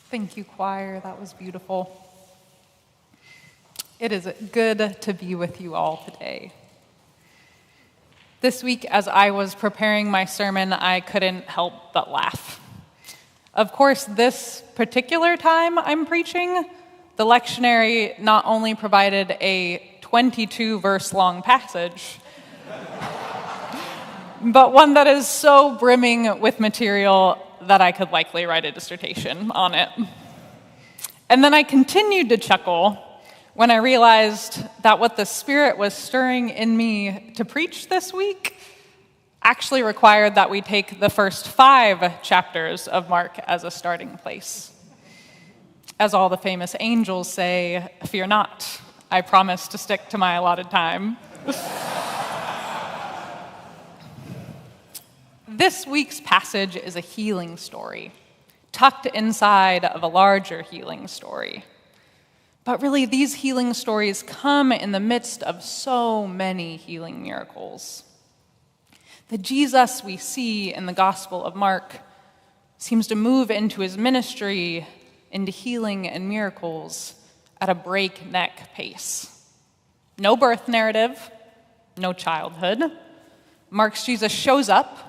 Thank you, choir. That was beautiful. It is good to be with you all today. This week, as I was preparing my sermon, I couldn't help but laugh. Of course, this particular time I'm preaching, the lectionary not only provided a 22-verse-long passage, but one that is so brimming with material that I could likely write a dissertation on it. And then I continued to chuckle when I realized that what the Spirit was stirring in me to preach this week actually required that we take the first 5 chapters of Mark as a starting place. As all the famous angels say, "Fear not, I promise to stick to my allotted time." This week's passage is a healing story, tucked inside of a larger healing story. But really, these healing stories come in the midst of so many healing miracles. The Jesus we see in the Gospel of Mark seems to move into his ministry, into healing and miracles at a breakneck pace. No birth narrative, no childhood. Mark's Jesus shows up,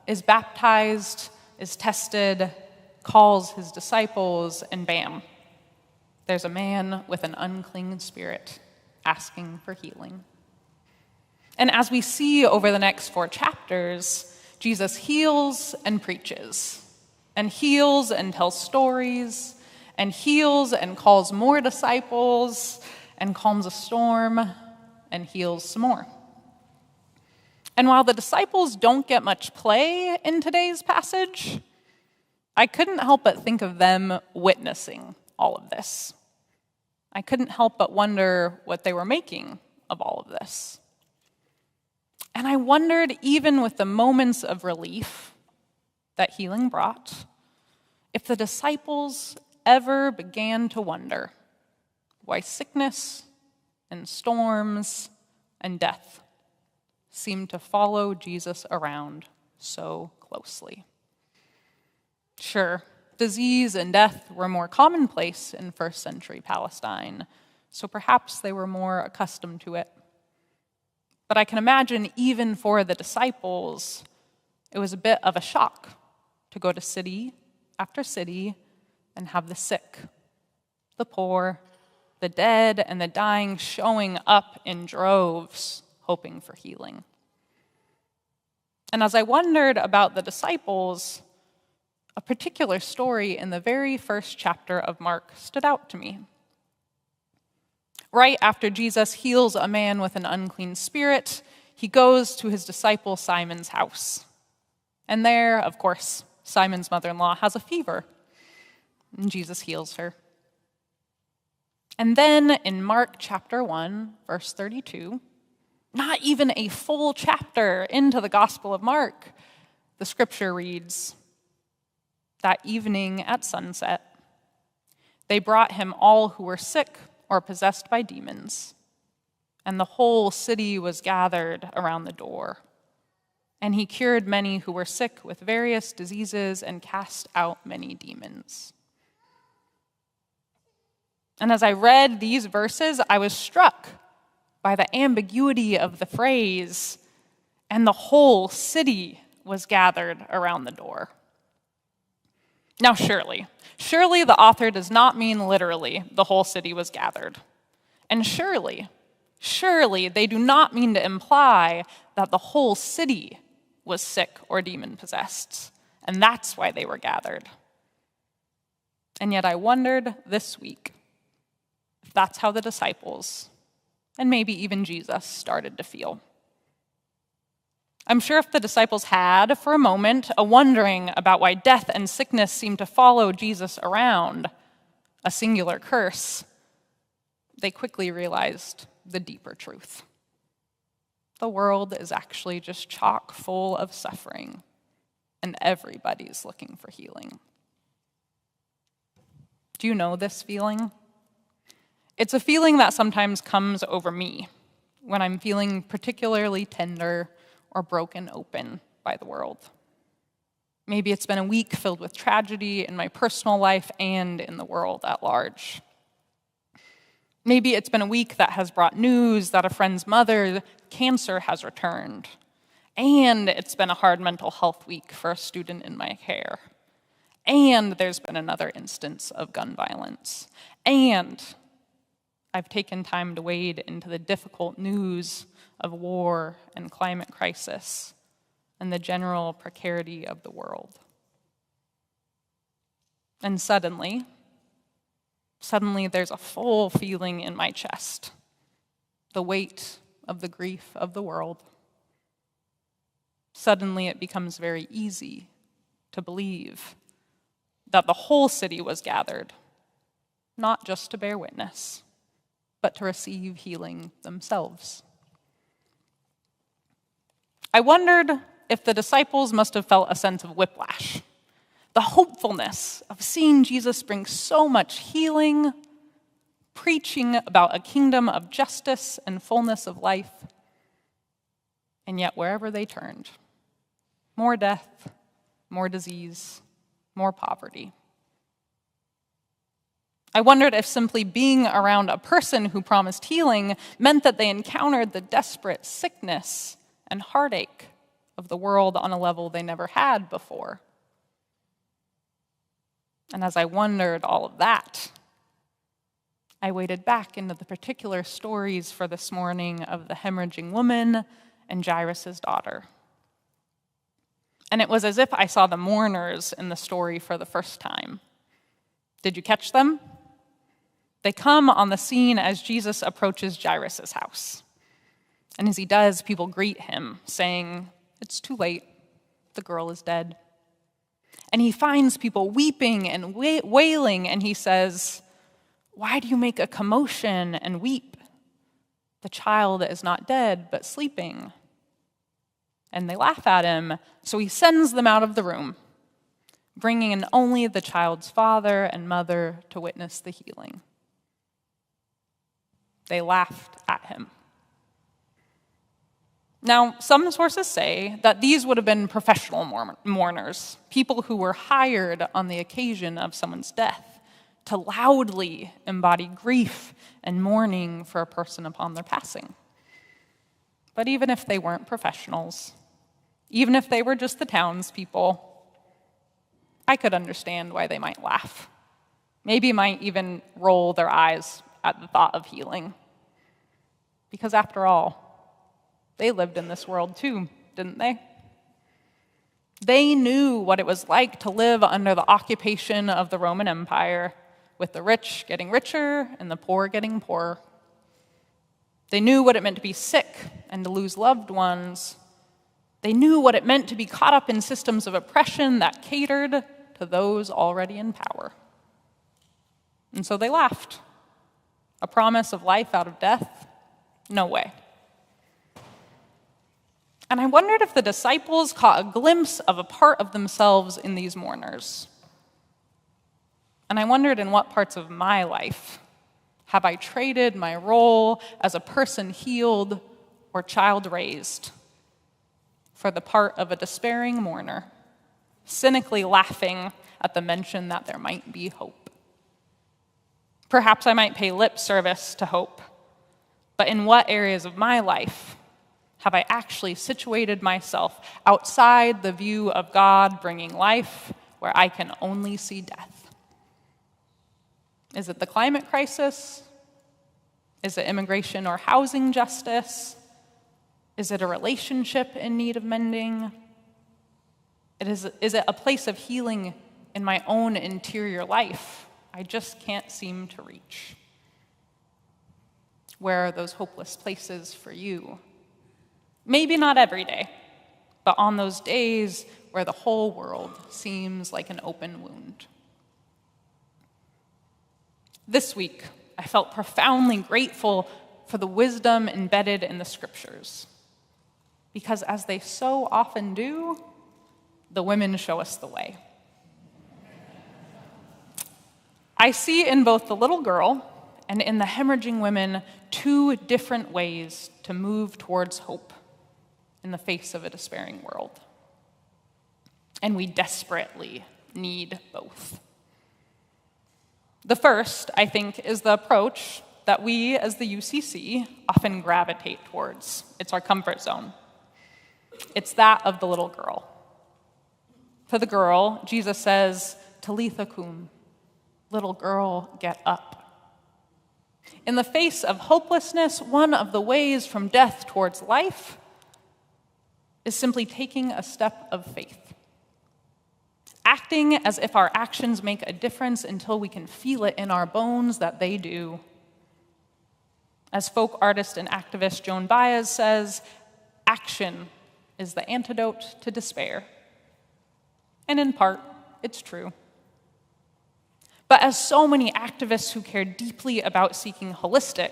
is baptized, is tested, calls his disciples, and bam, there's a man with an unclean spirit asking for healing. And as we see over the next 4 chapters, Jesus heals and preaches, and heals and tells stories, and heals and calls more disciples, and calms a storm, and heals some more. And while the disciples don't get much play in today's passage, I couldn't help but think of them witnessing all of this. I couldn't help but wonder what they were making of all of this. And I wondered, even with the moments of relief that healing brought, if the disciples ever began to wonder why sickness and storms and death seemed to follow Jesus around so closely. Sure, disease and death were more commonplace in first century Palestine, so perhaps they were more accustomed to it. But I can imagine even for the disciples, it was a bit of a shock to go to city after city and have the sick, the poor, the dead, and the dying showing up in droves, hoping for healing. And as I wondered about the disciples, a particular story in the very first chapter of Mark stood out to me. Right after Jesus heals a man with an unclean spirit, he goes to his disciple Simon's house. And there, of course, Simon's mother-in-law has a fever, and Jesus heals her. And then in Mark chapter 1, verse 32, not even a full chapter into the Gospel of Mark, the scripture reads, "That evening at sunset, they brought him all who were sick or possessed by demons, and the whole city was gathered around the door. And he cured many who were sick with various diseases and cast out many demons." And as I read these verses, I was struck by the ambiguity of the phrase, "and the whole city was gathered around the door." Now, surely the author does not mean literally the whole city was gathered. And surely they do not mean to imply that the whole city was sick or demon-possessed, and that's why they were gathered. And yet I wondered this week if that's how the disciples, and maybe even Jesus, started to feel. I'm sure if the disciples had, for a moment, a wondering about why death and sickness seemed to follow Jesus around, a singular curse, they quickly realized the deeper truth. The world is actually just chock full of suffering, and everybody's looking for healing. Do you know this feeling? It's a feeling that sometimes comes over me when I'm feeling particularly tender or broken open by the world. Maybe it's been a week filled with tragedy in my personal life and in the world at large. Maybe it's been a week that has brought news that a friend's mother, cancer, has returned. And it's been a hard mental health week for a student in my care. And there's been another instance of gun violence. And I've taken time to wade into the difficult news of war and climate crisis and the general precarity of the world. And suddenly there's a full feeling in my chest, the weight of the grief of the world. Suddenly it becomes very easy to believe that the whole city was gathered, not just to bear witness, but to receive healing themselves. I wondered if the disciples must have felt a sense of whiplash, the hopefulness of seeing Jesus bring so much healing, preaching about a kingdom of justice and fullness of life, and yet wherever they turned, more death, more disease, more poverty. I wondered if simply being around a person who promised healing meant that they encountered the desperate sickness and heartache of the world on a level they never had before. And as I wondered all of that, I waded back into the particular stories for this morning of the hemorrhaging woman and Jairus' daughter. And it was as if I saw the mourners in the story for the first time. Did you catch them? They come on the scene as Jesus approaches Jairus' house. And as he does, people greet him, saying, "It's too late. The girl is dead." And he finds people weeping and wailing, and he says, "Why do you make a commotion and weep? The child is not dead, but sleeping." And they laugh at him, so he sends them out of the room, bringing in only the child's father and mother to witness the healing. They laughed at him. Now, some sources say that these would have been professional mourners, people who were hired on the occasion of someone's death to loudly embody grief and mourning for a person upon their passing. But even if they weren't professionals, even if they were just the townspeople, I could understand why they might laugh. Maybe might even roll their eyes at the thought of healing. Because after all, they lived in this world too, didn't they? They knew what it was like to live under the occupation of the Roman Empire, with the rich getting richer and the poor getting poorer. They knew what it meant to be sick and to lose loved ones. They knew what it meant to be caught up in systems of oppression that catered to those already in power. And so they laughed. A promise of life out of death? No way. And I wondered if the disciples caught a glimpse of a part of themselves in these mourners. And I wondered in what parts of my life have I traded my role as a person healed or child raised for the part of a despairing mourner, cynically laughing at the mention that there might be hope. Perhaps I might pay lip service to hope, but in what areas of my life have I actually situated myself outside the view of God bringing life where I can only see death? Is it the climate crisis? Is it immigration or housing justice? Is it a relationship in need of mending? Is it a place of healing in my own interior life I just can't seem to reach? Where are those hopeless places for you? Maybe not every day, but on those days where the whole world seems like an open wound. This week, I felt profoundly grateful for the wisdom embedded in the scriptures, because as they so often do, the women show us the way. I see in both the little girl and in the hemorrhaging women 2 different ways to move towards hope in the face of a despairing world. And we desperately need both. The first, I think, is the approach that we as the UCC often gravitate towards. It's our comfort zone. It's that of the little girl. For the girl, Jesus says, Talitha cum, little girl, get up. In the face of hopelessness, one of the ways from death towards life is simply taking a step of faith. Acting as if our actions make a difference until we can feel it in our bones that they do. As folk artist and activist Joan Baez says, action is the antidote to despair. And in part, it's true. But as so many activists who care deeply about seeking holistic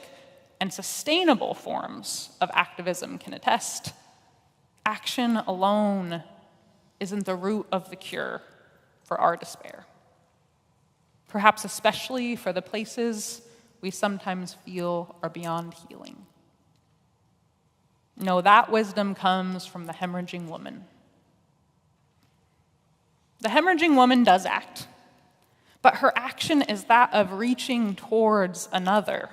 and sustainable forms of activism can attest, action alone isn't the root of the cure for our despair. Perhaps especially for the places we sometimes feel are beyond healing. No, that wisdom comes from the hemorrhaging woman. The hemorrhaging woman does act, but her action is that of reaching towards another.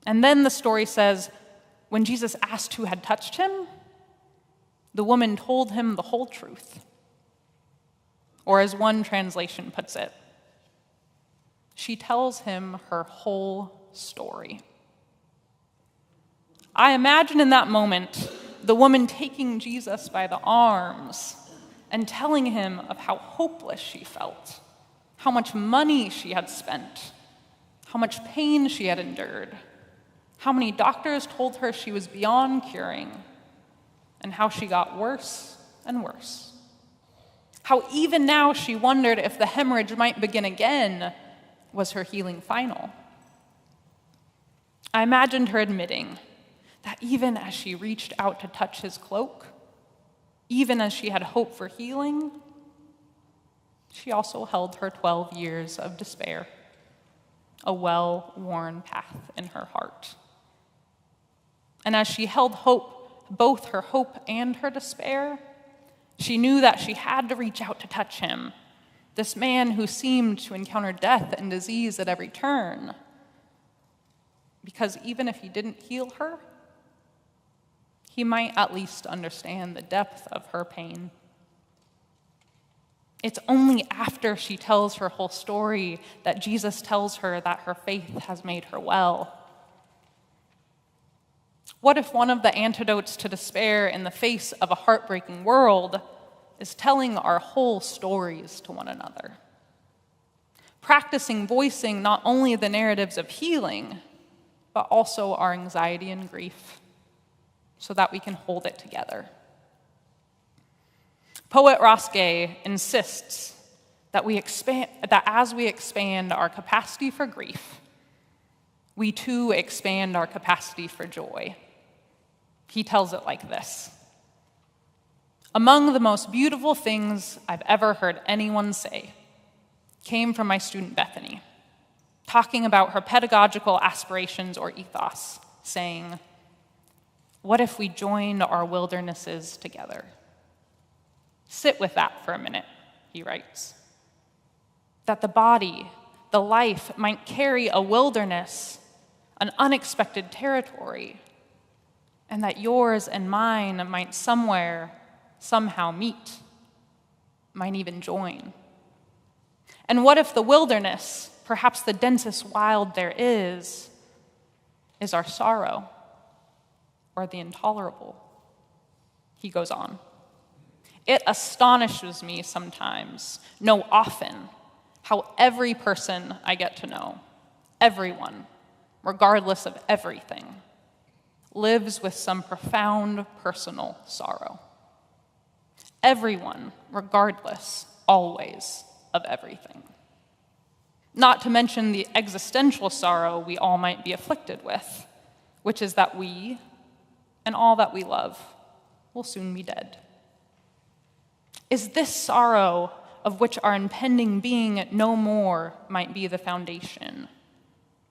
And then the story says, when Jesus asked who had touched him, the woman told him the whole truth. Or as one translation puts it, she tells him her whole story. I imagine in that moment the woman taking Jesus by the arms and telling him of how hopeless she felt, how much money she had spent, how much pain she had endured, how many doctors told her she was beyond curing, and how she got worse and worse. How even now she wondered if the hemorrhage might begin again. Was her healing final? I imagined her admitting that even as she reached out to touch his cloak, even as she had hope for healing, she also held her 12 years of despair, a well-worn path in her heart. And as she held hope, both her hope and her despair, she knew that she had to reach out to touch him, this man who seemed to encounter death and disease at every turn. Because even if he didn't heal her, he might at least understand the depth of her pain. It's only after she tells her whole story that Jesus tells her that her faith has made her well. What if one of the antidotes to despair in the face of a heartbreaking world is telling our whole stories to one another? Practicing voicing not only the narratives of healing, but also our anxiety and grief, so that we can hold it together. Poet Ross Gay insists that as we expand our capacity for grief, we too expand our capacity for joy. He tells it like this: among the most beautiful things I've ever heard anyone say came from my student Bethany, talking about her pedagogical aspirations or ethos, saying, "What if we joined our wildernesses together?" Sit with that for a minute, he writes. That the body, the life, might carry a wilderness, an unexpected territory, and that yours and mine might somewhere, somehow meet, might even join. And what if the wilderness, perhaps the densest wild there is our sorrow or the intolerable? He goes on. It astonishes me sometimes, no, often, how every person I get to know, everyone, regardless of everything, lives with some profound personal sorrow. Everyone, regardless, always, of everything. Not to mention the existential sorrow we all might be afflicted with, which is that we, and all that we love, will soon be dead. Is this sorrow of which our impending being no more might be the foundation,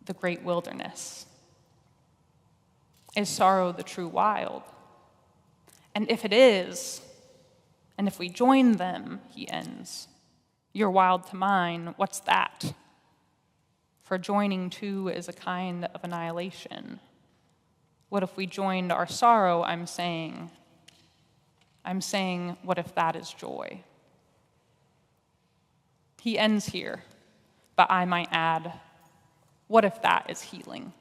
the great wilderness? Is sorrow the true wild? And if it is, And if we join them, he ends, your wild to mine, what's that? For joining two is a kind of annihilation. What if we joined our sorrow, I'm saying, what if that is joy? He ends here, but I might add, what if that is healing?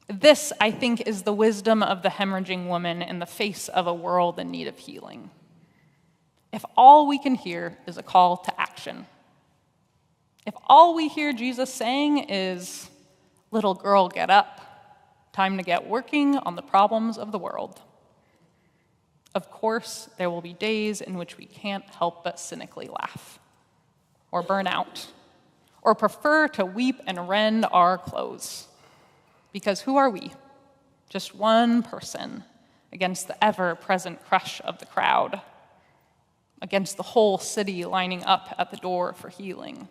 This, I think, is the wisdom of the hemorrhaging woman in the face of a world in need of healing. If all we can hear is a call to action, if all we hear Jesus saying is, little girl, get up, time to get working on the problems of the world. Of course, there will be days in which we can't help but cynically laugh, or burn out, or prefer to weep and rend our clothes. Because who are we? Just one person against the ever-present crush of the crowd, against the whole city lining up at the door for healing.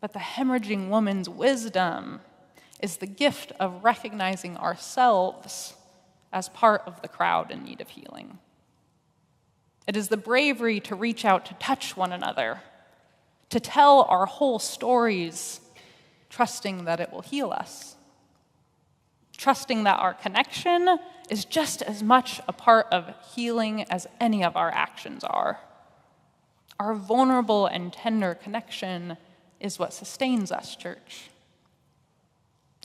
But the hemorrhaging woman's wisdom is the gift of recognizing ourselves as part of the crowd in need of healing. It is the bravery to reach out to touch one another, to tell our whole stories, trusting that it will heal us, trusting that our connection is just as much a part of healing as any of our actions are. Our vulnerable and tender connection is what sustains us, church.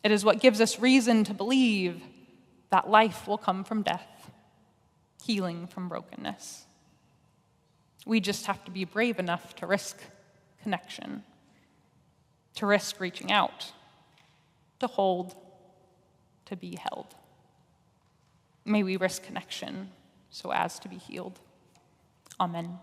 It is what gives us reason to believe that life will come from death, healing from brokenness. We just have to be brave enough to risk connection, to risk reaching out, to hold, to be held. May we risk connection so as to be healed. Amen.